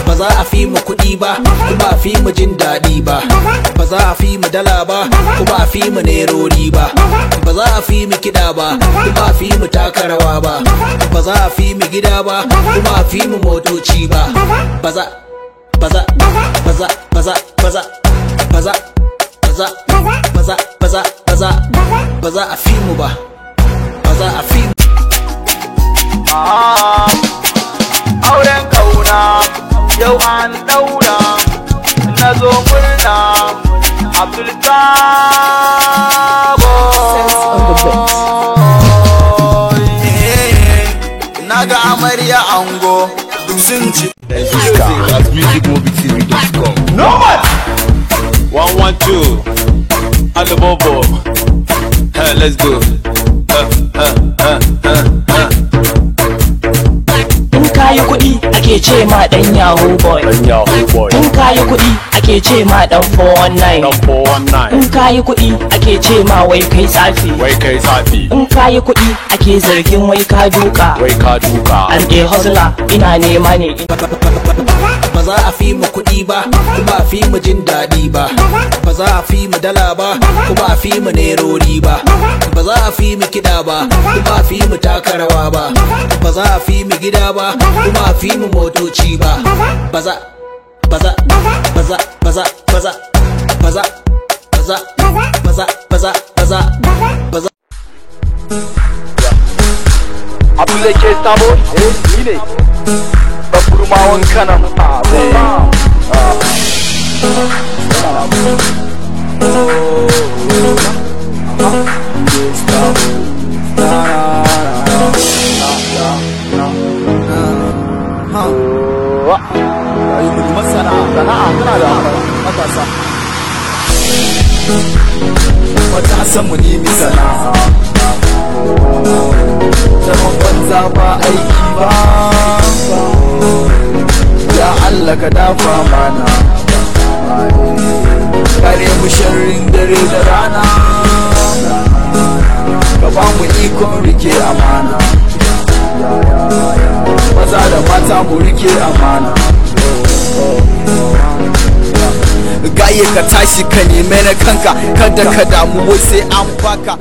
ba za a fi mu kuɗi ba kuma a fi mu jin daɗi ba, ba za a fi mu dala ba kuma a fi mu nerori ba, ba za a fi mu kiɗa ba kuma a fi mu taka rawa ba, ba za a fi mu gida ba kuma a fi mu motoci ba, ba za baza baza baza baza baza baza baza baza baza baza a fi mu ba, baza a fi mu. Auren kauna yau an daura, na zo murna Abdul Tabo. Naga amarya ango sun ci Normal 112 Alibobo. Let's go. In kayi kuɗi ake ce ma ɗan yahoo boy. In kayi kuɗi ake ce ma ɗan 419. In kayi kuɗi ake ce ma wai kai tsafi. In kayi kuɗi ake zargin wai ka duka. An a hustler ina nema ne. Ba za a fi mu kuɗi ba kuma a fi mu jin daɗi ba, ba za a fi mu dala ba kuma a fi mu nerori ba, ba za a fi mu kiɗa ba kuma a fi mu taka rawa ba, ba za a fi mu gida ba kuma a fi mu motoci ba, baza baza baza baza baza baza baza baza baza baza baza. Abdul ke Tabo ni ne Baburmawan Kanam. Matasan mu nemi sana'a, zaman banza ba aiki ba, ya Allah ka dafa mana, kare mu sharrin dare da rana, ka ba mu ikon rike amana, maza da mata mu rike amana. Gaye ka tashi ka neme na kanka, kada ka damu wai sai an baka.